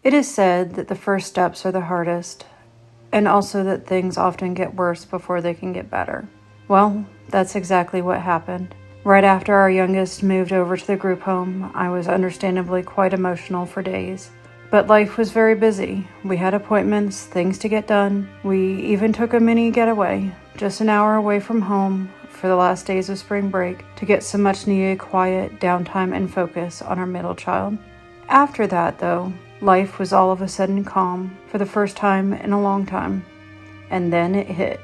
It is said that the first steps are the hardest, and also that things often get worse before they can get better. Well, that's exactly what happened. Right after our youngest moved over to the group home, I was understandably quite emotional for days. But life was very busy. We had appointments, things to get done. We even took a mini getaway, just an hour away from home for the last days of spring break to get some much needed quiet, downtime, and focus on our middle child. After that, though, life was all of a sudden calm for the first time in a long time. And then it hit.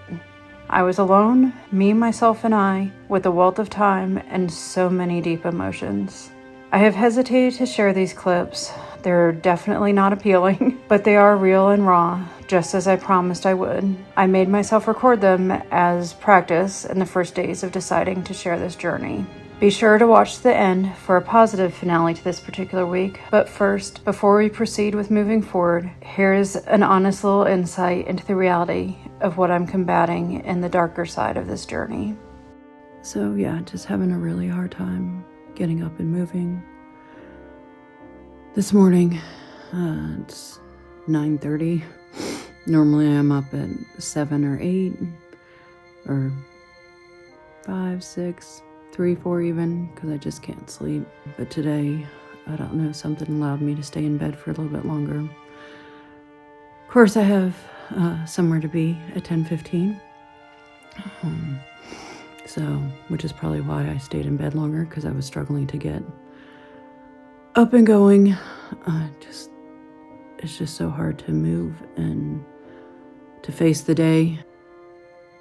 I was alone, me, myself, and I, with a wealth of time and so many deep emotions. I have hesitated to share these clips. They're definitely not appealing, but they are real and raw, just as I promised I would. I made myself record them as practice in the first days of deciding to share this journey. Be sure to watch the end for a positive finale to this particular week. But first, before we proceed with moving forward, here's an honest little insight into the reality of what I'm combating in the darker side of this journey. So yeah, just having a really hard time getting up and moving. This morning, it's 9:30. Normally I'm up at 7 or 8 or 5, 6, 3, 4 even, because I just can't sleep. But today, I don't know, something allowed me to stay in bed for a little bit longer. Of course, I have somewhere to be at 10:15. Which is probably why I stayed in bed longer, because I was struggling to get up and going. It's just so hard to move and to face the day,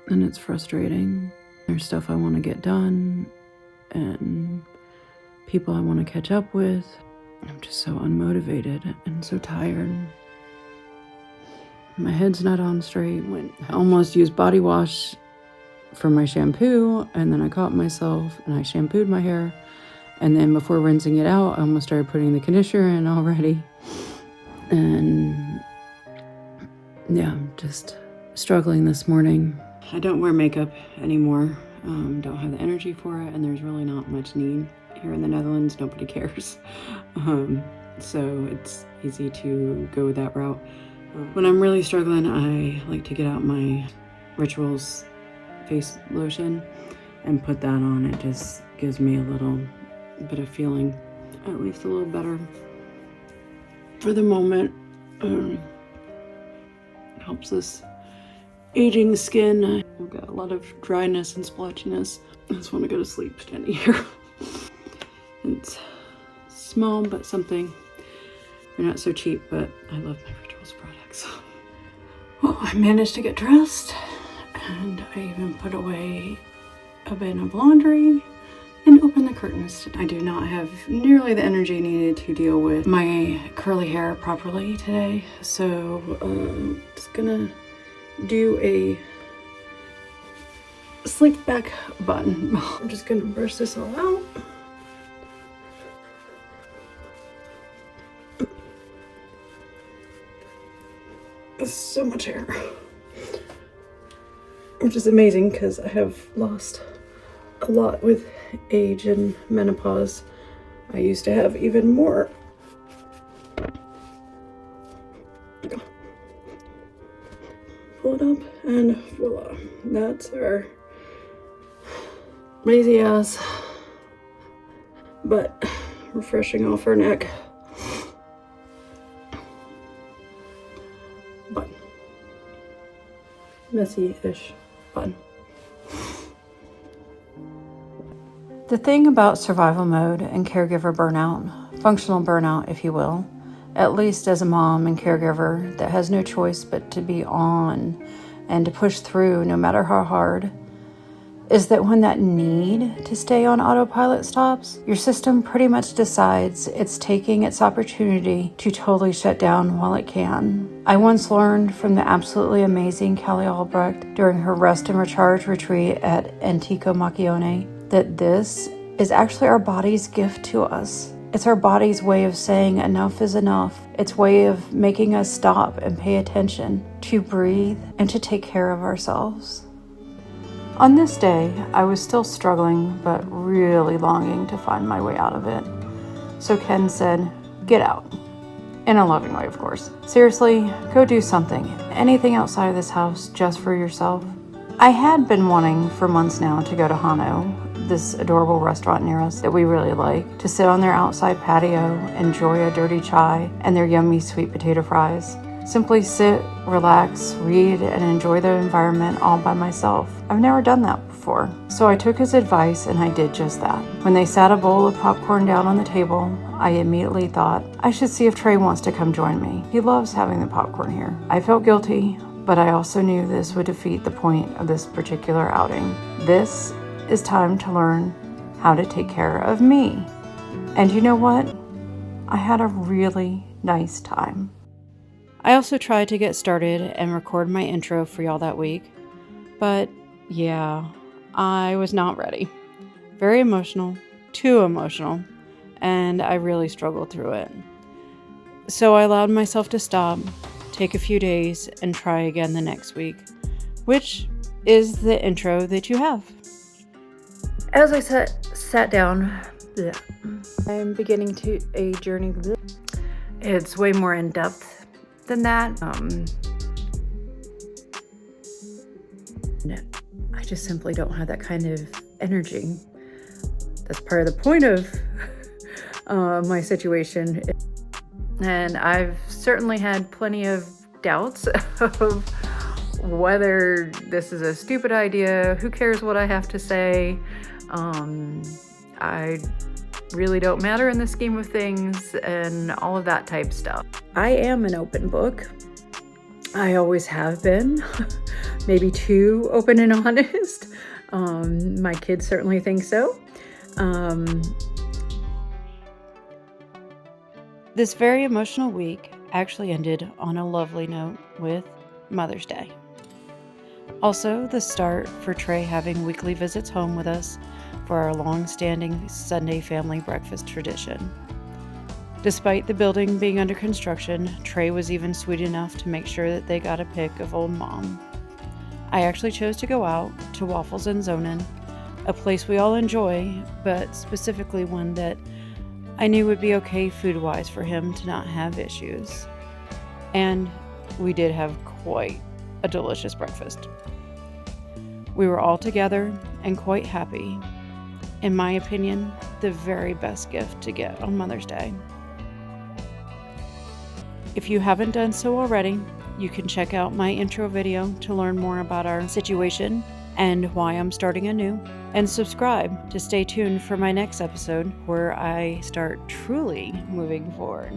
and it's frustrating. There's stuff I want to get done and people I want to catch up with. I'm just so unmotivated and so tired. My head's not on straight. I almost used body wash for my shampoo, and then I caught myself and I shampooed my hair, and then before rinsing it out, I almost started putting the conditioner in already. And yeah, I'm just struggling this morning. I don't wear makeup anymore. Don't have the energy for it, and there's really not much need here in the Netherlands. Nobody cares. So it's easy to go that route. When I'm really struggling, I like to get out my Rituals face lotion and put that on. It just gives me a little bit of feeling, at least a little better for the moment. Helps this aging skin. I've got a lot of dryness and splotchiness. I just want to go to sleep standing here. It's small, but something. They're not so cheap, but I love my Rituals products. Well, I managed to get dressed, and I even put away a bin of laundry and open the curtains. I do not have nearly the energy needed to deal with my curly hair properly today, so I'm just gonna do a slick back bun. I'm just gonna brush this all out. There's so much hair, which is amazing because I have lost a lot with age and menopause. I used to have even more. Pull it up and voila, that's our lazy ass but refreshing off her neck bun. Messy-ish bun. The thing about survival mode and caregiver burnout, functional burnout if you will, at least as a mom and caregiver that has no choice but to be on and to push through no matter how hard, is that when that need to stay on autopilot stops, your system pretty much decides it's taking its opportunity to totally shut down while it can. I once learned from the absolutely amazing Callie Albrecht during her rest and recharge retreat at Antico Macchione that this is actually our body's gift to us. It's our body's way of saying enough is enough. It's way of making us stop and pay attention, to breathe, and to take care of ourselves. On this day, I was still struggling, but really longing to find my way out of it. So Ken said, "Get out." In a loving way, of course. Seriously, go do something. Anything outside of this house just for yourself. I had been wanting for months now to go to aNEW, this adorable restaurant near us that we really like, to sit on their outside patio, enjoy a dirty chai and their yummy sweet potato fries. Simply sit, relax, read, and enjoy the environment all by myself. I've never done that before. So I took his advice and I did just that. When they sat a bowl of popcorn down on the table, I immediately thought, I should see if Trey wants to come join me. He loves having the popcorn here. I felt guilty, but I also knew this would defeat the point of this particular outing. This is time to learn how to take care of me. And you know what? I had a really nice time. I also tried to get started and record my intro for y'all that week, but yeah, I was not ready. Very emotional, too emotional, and I really struggled through it. So I allowed myself to stop, take a few days, and try again the next week, which is the intro that you have. As I sat down, I'm beginning to a journey. It's way more in depth than that. I just simply don't have that kind of energy. That's part of the point of my situation. And I've certainly had plenty of doubts of whether this is a stupid idea. Who cares what I have to say? I really don't matter in the scheme of things and all of that type stuff. I am an open book. I always have been, maybe too open and honest. My kids certainly think so. This very emotional week actually ended on a lovely note with Mother's Day. Also, the start for Trey having weekly visits home with us for our long-standing Sunday family breakfast tradition. Despite the building being under construction, Trey was even sweet enough to make sure that they got a pic of old Mom. I actually chose to go out to Waffles and Zonin, a place we all enjoy, but specifically one that I knew would be okay food-wise for him to not have issues. And we did have quite a delicious breakfast. We were all together and quite happy. In my opinion, the very best gift to get on Mother's Day. If you haven't done so already, you can check out my intro video to learn more about our situation and why I'm starting aNEW, and subscribe to stay tuned for my next episode where I start truly moving forward.